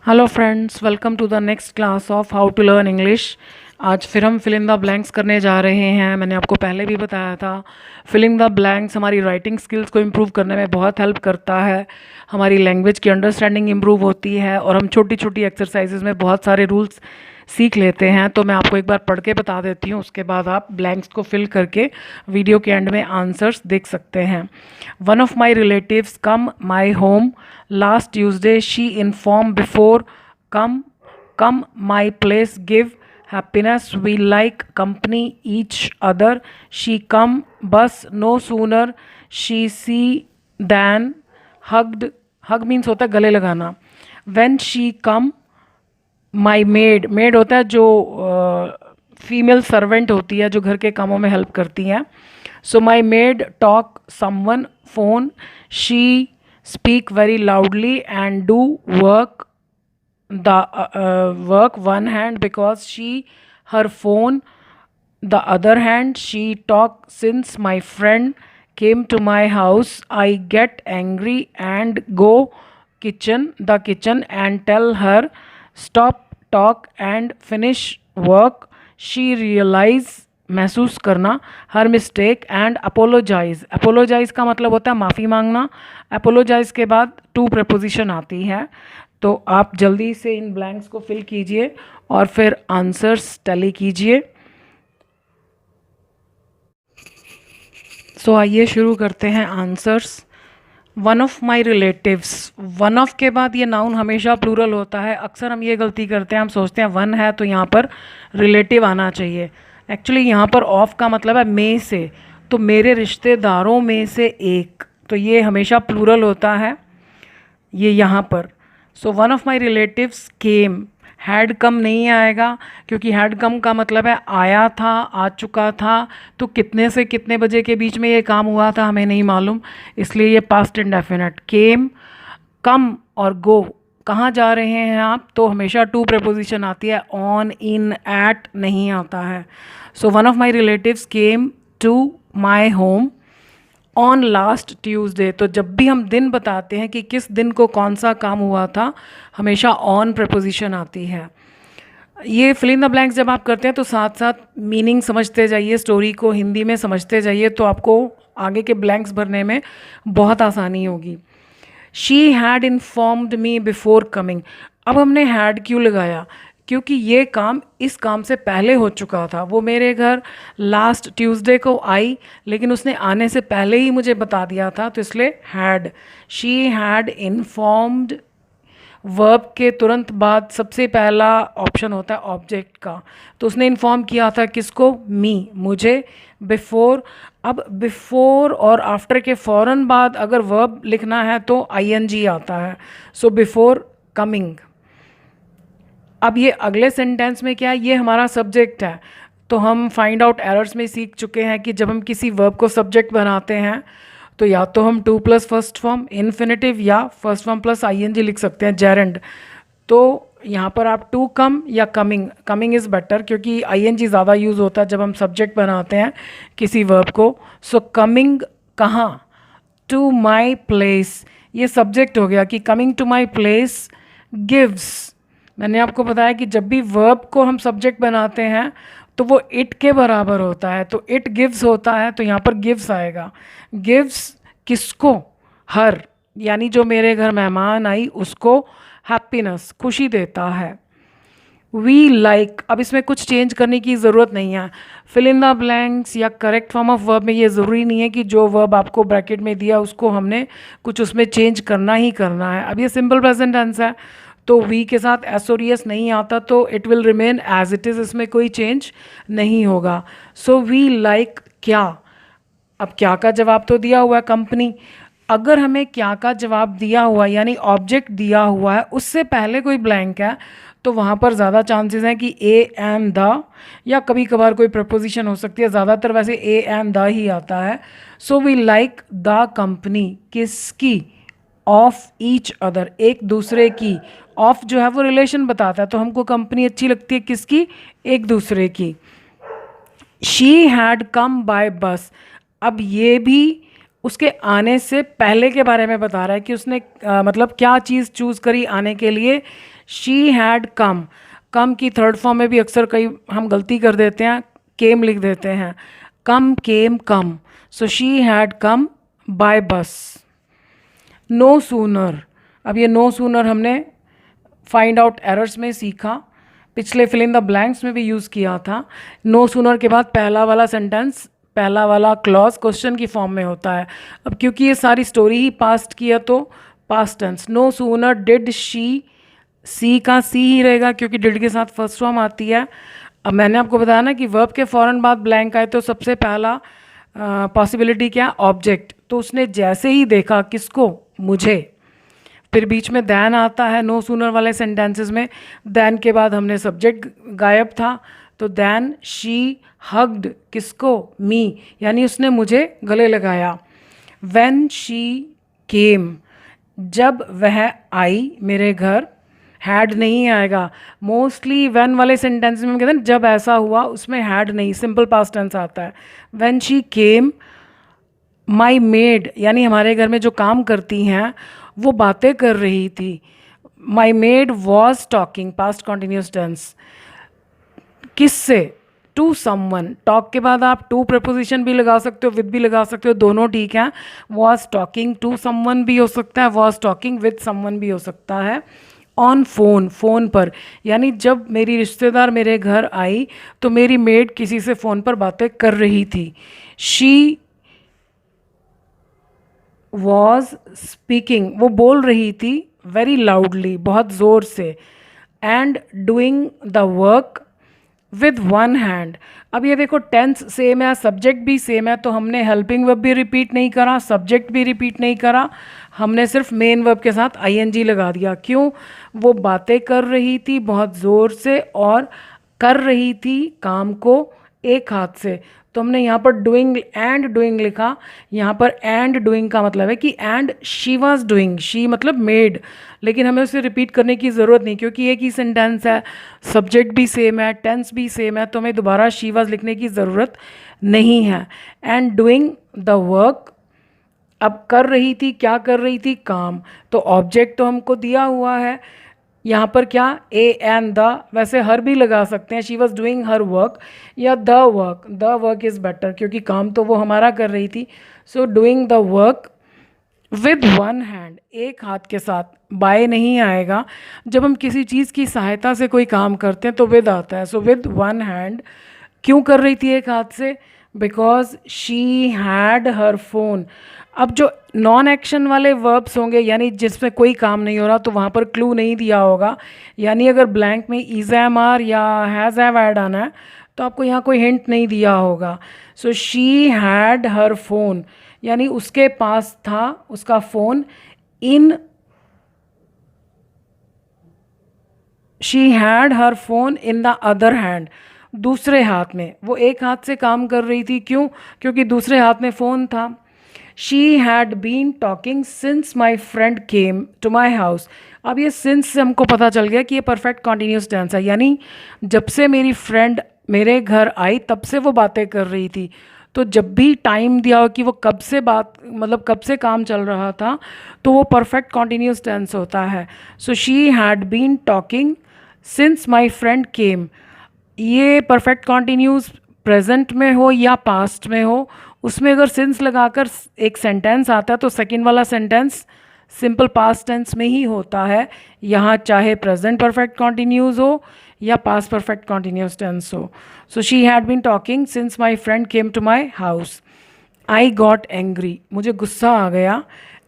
Hello friends, welcome to the next class of how to learn English. आज फिर हम fill in the blanks करने जा रहे हैं। मैंने आपको पहले भी बताया था, फिलिंग द ब्लैंक्स हमारी राइटिंग स्किल्स को इम्प्रूव करने में बहुत हेल्प करता है, हमारी लैंग्वेज की अंडरस्टैंडिंग इम्प्रूव होती है और हम छोटी छोटी एक्सरसाइजेज में बहुत सारे रूल्स सीख लेते हैं। तो मैं आपको एक बार पढ़ के बता देती हूँ, उसके बाद आप ब्लैंक्स को फिल करके वीडियो के एंड में आंसर्स देख सकते हैं। One of my relatives come my home last Tuesday, she inform before come come my place, give happiness, we like company each other, she come bus no sooner, she see than hugged, hug means होता है गले लगाना, when she come my maid होता है जो female servant होती है, जो घर के कामों में हेल्प करती हैं। So my maid talk someone phone, she speak very loudly and do work the work one hand because she her phone the other hand, she talk since my friend came to my house, I get angry and go the kitchen and tell her stop talk and finish work, she realize महसूस करना हर mistake and apologise. Apologise का मतलब होता है माफ़ी मांगना। Apologise के बाद टू प्रपोजिशन आती है। तो आप जल्दी से इन ब्लैंक्स को फिल कीजिए और फिर आंसर्स टैली कीजिए। सो आइए शुरू करते हैं answers. One of my relatives, one of के बाद ये नाउन हमेशा प्लूरल होता है। अक्सर हम ये गलती करते हैं, हम सोचते हैं वन है तो यहाँ पर रिलेटिव आना चाहिए। एक्चुअली यहाँ पर ऑफ का मतलब है में से, तो मेरे रिश्तेदारों में से एक, तो ये हमेशा प्लूरल होता है ये यहाँ पर। सो one of my relatives came, had come नहीं आएगा क्योंकि हैड कम का मतलब है आया था, आ चुका था। तो कितने से कितने बजे के बीच में ये काम हुआ था हमें नहीं मालूम, इसलिए ये पास्ट इंडेफिनिट। केम, कम और गो, कहाँ जा रहे हैं आप, तो हमेशा टू प्रपोजिशन आती है, ऑन, इन, एट नहीं आता है। So one of my relatives came to my home on last Tuesday. तो जब भी हम दिन बताते हैं कि किस दिन को कौन सा काम हुआ था, हमेशा ऑन प्रपोजिशन आती है। ये फिल इन द ब्लैंक्स जब आप करते हैं तो साथ साथ मीनिंग समझते जाइए, स्टोरी को हिंदी में समझते जाइए, तो आपको आगे के ब्लैंक्स भरने में बहुत आसानी होगी। She had informed me before coming. अब हमने हैड क्यों लगाया, क्योंकि ये काम इस काम से पहले हो चुका था। वो मेरे घर लास्ट ट्यूसडे को आई, लेकिन उसने आने से पहले ही मुझे बता दिया था, तो इसलिए had. She had informed, verb के तुरंत बाद सबसे पहला ऑप्शन होता है ऑब्जेक्ट का, तो उसने इन्फॉर्म किया था किसको, मी, मुझे। बिफोर, अब बिफोर और आफ्टर के फ़ौरन बाद अगर वर्ब लिखना है तो आईएनजी आता है। So before coming. अब ये अगले सेंटेंस में क्या है, ये हमारा सब्जेक्ट है। तो हम फाइंड आउट एरर्स में सीख चुके हैं कि जब हम किसी वर्ब को सब्जेक्ट बनाते हैं तो या तो हम two plus first form infinitive या फर्स्ट फॉर्म प्लस आईएनजी लिख सकते हैं, जेरेंड। तो यहाँ पर आप टू कम या कमिंग, कमिंग इज़ बेटर क्योंकि आईएनजी ज़्यादा यूज़ होता है जब हम सब्जेक्ट बनाते हैं किसी वर्ब को। सो कमिंग कहाँ, टू माई प्लेस, ये सब्जेक्ट हो गया कि coming to my place gives. मैंने आपको बताया कि जब भी वर्ब को हम सब्जेक्ट बनाते हैं तो वो इट के बराबर होता है, तो इट गिव्स होता है, तो यहाँ पर गिव्स आएगा। गिव्स किसको, हर, यानी जो मेरे घर मेहमान आई उसको हैप्पीनेस, खुशी देता है। वी लाइक, अब इसमें कुछ चेंज करने की ज़रूरत नहीं है। फिल इन द ब्लैंक्स या करेक्ट फॉर्म ऑफ वर्ब में ये ज़रूरी नहीं है कि जो वर्ब आपको ब्रैकेट में दिया उसको हमने कुछ उसमें चेंज करना ही करना है। अब ये सिंपल प्रेजेंट टेंस है तो वी के साथ एस और एस नहीं आता, तो it will remain as it is, इसमें कोई चेंज नहीं होगा। सो वी लाइक क्या, अब क्या का जवाब तो दिया हुआ है कंपनी। अगर हमें क्या का जवाब दिया हुआ यानी ऑब्जेक्ट दिया हुआ है उससे पहले कोई ब्लैंक है तो वहाँ पर ज़्यादा चांसेस हैं कि ए एंड द, या कभी कभार कोई प्रपोजिशन हो सकती है, ज़्यादातर वैसे ए एंड द ही आता है। So we like the company, किसकी, ऑफ ईच अदर, एक दूसरे की। ऑफ जो है वो रिलेशन बताता है, तो हमको कंपनी अच्छी लगती है किसकी, एक दूसरे की। शी हैड कम बाय बस, अब ये भी उसके आने से पहले के बारे में बता रहा है कि उसने मतलब क्या चीज़ चूज़ करी आने के लिए। शी हैड कम, कम की थर्ड फॉर्म में भी अक्सर कई हम गलती कर देते हैं, केम लिख देते हैं, come came come, so she had come by bus. No sooner, अब ये नो सूनर हमने फाइंड आउट एरर्स में सीखा, पिछले फिल इन द ब्लैंक्स में भी यूज़ किया था। नो सूनर के बाद पहला वाला सेंटेंस, पहला वाला क्लॉज क्वेश्चन की फॉर्म में होता है। अब क्योंकि ये सारी स्टोरी ही पास्ट की है तो past tense. No sooner did she, see का सी ही रहेगा क्योंकि डिड के साथ फर्स्ट फॉर्म आती है। अब मैंने आपको बताया ना कि वर्ब के फ़ौरन बाद ब्लैंक आए तो सबसे पहला पॉसिबिलिटी क्या, ऑब्जेक्ट। तो उसने जैसे ही देखा, किसको, मुझे, फिर बीच में दैन आता है नो सूनर वाले सेंटेंसेस में, दैन के बाद हमने सब्जेक्ट गायब था, तो दैन शी हग्ड, किसको, मी, यानी उसने मुझे गले लगाया। व्हेन शी केम, जब वह आई मेरे घर, हैड नहीं आएगा। मोस्टली व्हेन वाले सेंटेंस में कहते हैं जब ऐसा हुआ, उसमें हैड नहीं, सिंपल पास्ट टेंस आता है। When she came, my made, यानी हमारे घर में जो काम करती हैं वो बातें कर रही थी। My maid was talking, past continuous tense. किससे, टू समवन, टॉक के बाद आप टू प्रपोजिशन भी लगा सकते हो, विद भी लगा सकते हो, दोनों ठीक है। वॉज टॉकिंग टू समवन भी हो सकता है, वॉज टॉकिंग विद समवन भी हो सकता है। ऑन फोन, फ़ोन पर, यानी जब मेरी रिश्तेदार मेरे घर आई तो मेरी मेड किसी से फ़ोन पर बातें कर रही थी। शी वॉज स्पीकिंग, वो बोल रही थी, वेरी लाउडली, बहुत ज़ोर से। And doing the work with one hand. अब ये देखो टेंस सेम है, सब्जेक्ट भी सेम है, तो हमने हेल्पिंग वर्ब भी रिपीट नहीं करा, सब्जेक्ट भी रिपीट नहीं करा, हमने सिर्फ मेन वर्ब के साथ आईएनजी लगा दिया। क्यों, वो बातें कर रही थी बहुत ज़ोर से और कर रही थी काम को एक हाथ से, तो हमने यहाँ पर डूइंग एंड डूइंग लिखा। यहाँ पर एंड डूइंग का मतलब है कि and she was doing, she मतलब मेड, लेकिन हमें उसे रिपीट करने की ज़रूरत नहीं क्योंकि एक ही सेंटेंस है, सब्जेक्ट भी सेम है, टेंस भी सेम है, तो हमें दोबारा शी वाज लिखने की ज़रूरत नहीं है। एंड डूइंग द वर्क, अब कर रही थी, क्या कर रही थी, काम, तो ऑब्जेक्ट तो हमको दिया हुआ है। यहाँ पर क्या, ए एंड द, वैसे हर भी लगा सकते हैं, she was doing her work, या द वर्क इज़ बेटर क्योंकि काम तो वो हमारा कर रही थी। So doing the work with one hand, एक हाथ के साथ, बाय नहीं आएगा। जब हम किसी चीज़ की सहायता से कोई काम करते हैं तो विद आता है, सो विद वन हैंड। क्यों कर रही थी एक हाथ से, because she had her phone. अब जो नॉन एक्शन वाले वर्ब्स होंगे यानी जिसमें कोई काम नहीं हो रहा तो वहाँ पर क्लू नहीं दिया होगा, यानी अगर ब्लैंक में इज एम आर या हैज़ हैव ऐड आना है तो आपको यहाँ कोई हिंट नहीं दिया होगा। सो शी हैड हर फोन, यानी उसके पास था उसका phone, in she had her phone in the other hand, दूसरे हाथ में, वो एक हाथ से काम कर रही थी। क्यों, क्योंकि दूसरे हाथ में फ़ोन था। She had been talking since my friend came to my house. अब ये सिंस से हमको पता चल गया कि ये परफेक्ट कॉन्टीन्यूस टेंस है, यानी जब से मेरी फ्रेंड मेरे घर आई तब से वो बातें कर रही थी। तो जब भी टाइम दिया हो कि वो कब से बात, मतलब कब से काम चल रहा था, तो वो परफेक्ट कॉन्टीन्यूस टेंस होता है। So she had been talking since my friend came, ये परफेक्ट कॉन्टीन्यूस प्रेजेंट में हो या पास्ट में हो, उसमें अगर सिंस लगाकर एक सेंटेंस आता है तो सेकंड वाला सेंटेंस सिंपल पास्ट टेंस में ही होता है। यहाँ चाहे प्रेजेंट परफेक्ट कॉन्टीन्यूस हो या पास्ट परफेक्ट कॉन्टीन्यूस टेंस हो। So she had been talking since my friend came to my house. I got angry, मुझे गुस्सा आ गया।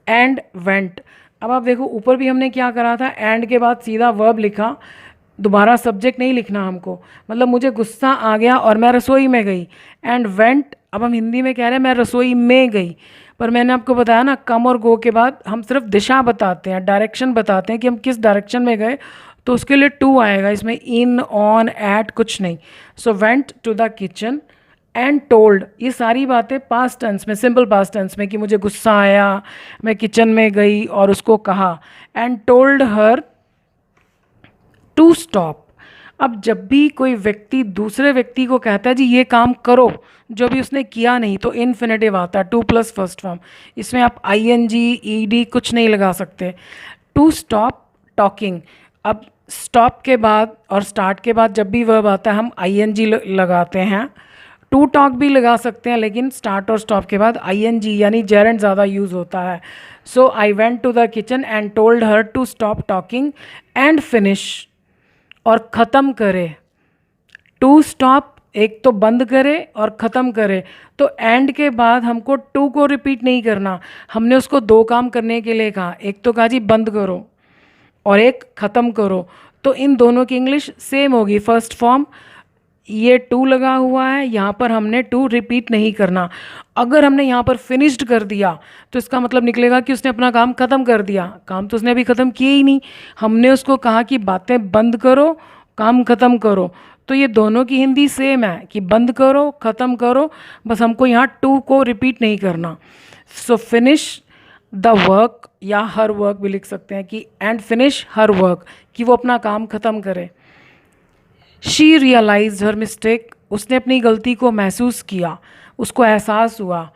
एंड वेंट, अब आप देखो ऊपर भी हमने क्या करा था, एंड के बाद सीधा वर्ब लिखा, दोबारा सब्जेक्ट नहीं लिखना हमको, मतलब मुझे गुस्सा आ गया और मैं रसोई में गई। एंड वेंट, अब हम हिंदी में कह रहे हैं मैं रसोई में गई, पर मैंने आपको बताया ना कम और गो के बाद हम सिर्फ दिशा बताते हैं, डायरेक्शन बताते हैं कि हम किस डायरेक्शन में गए, तो उसके लिए टू आएगा, इसमें इन, ऑन, एट कुछ नहीं। So went to the kitchen and told, ये सारी बातें पास्ट टेंस में, सिंपल पास्ट टेंस में कि मुझे गुस्सा आया, मैं किचन में गई और उसको कहा। And told her to stop, अब जब भी कोई व्यक्ति दूसरे व्यक्ति को कहता है जी ये काम करो, जो भी उसने किया नहीं, तो इन्फिनेटिव आता है, टू प्लस फर्स्ट फॉर्म, इसमें आप I N G, E D कुछ नहीं लगा सकते। टू स्टॉप टॉकिंग, अब स्टॉप के बाद और स्टार्ट के बाद जब भी वर्ब आता है हम ing लगाते हैं। टू टॉक भी लगा सकते हैं, लेकिन स्टार्ट और स्टॉप के बाद ing यानी जेरेंड ज़्यादा यूज़ होता है। So I went to the kitchen and told her to stop talking and finish, और ख़त्म करे। टू स्टॉप एक तो बंद करे और ख़त्म करे, तो एंड के बाद हमको टू को रिपीट नहीं करना, हमने उसको दो काम करने के लिए कहा। एक तो कहा जी बंद करो और एक ख़त्म करो, तो इन दोनों की इंग्लिश सेम होगी। फर्स्ट फॉर्म ये टू लगा हुआ है, यहाँ पर हमने टू रिपीट नहीं करना। अगर हमने यहाँ पर फिनिश्ड कर दिया तो इसका मतलब निकलेगा कि उसने अपना काम ख़त्म कर दिया। काम तो उसने अभी ख़त्म किया ही नहीं, हमने उसको कहा कि बातें बंद करो, काम ख़त्म करो। तो ये दोनों की हिंदी सेम है कि बंद करो, ख़त्म करो, बस हमको यहाँ टू को रिपीट नहीं करना। सो फिनिश द वर्क या हर वर्क भी लिख सकते हैं कि एंड फिनिश हर वर्क, कि वो अपना काम ख़त्म करे। शी रियलाइज हर मिस्टेक, उसने अपनी गलती को महसूस किया, उसको एहसास हुआ।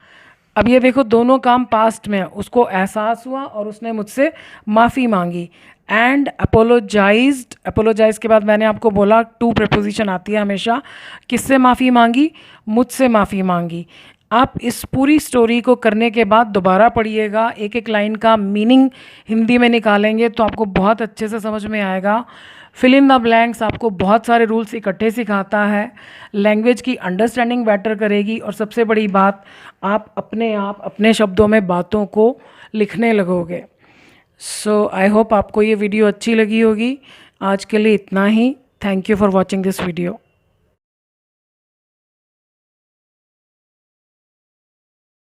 अब ये देखो दोनों काम पास्ट में है, उसको एहसास हुआ और उसने मुझसे माफ़ी मांगी। एंड अपोलोजाइज्ड, अपोलोजाइज के बाद मैंने आपको बोला टू प्रपोजिशन आती है हमेशा। किससे माफ़ी मांगी? मुझसे माफ़ी मांगी। आप इस पूरी स्टोरी को करने के बाद दोबारा पढ़िएगा, एक एक लाइन का मीनिंग हिंदी में निकालेंगे तो आपको बहुत अच्छे से समझ में आएगा। फिल इन द ब्लैंक्स आपको बहुत सारे रूल्स इकट्ठे सिखाता है, लैंग्वेज की अंडरस्टैंडिंग बेटर करेगी, और सबसे बड़ी बात आप अपने शब्दों में बातों को लिखने लगोगे। सो आई होप आपको ये वीडियो अच्छी लगी होगी। आज के लिए इतना ही। Thank you for watching this video.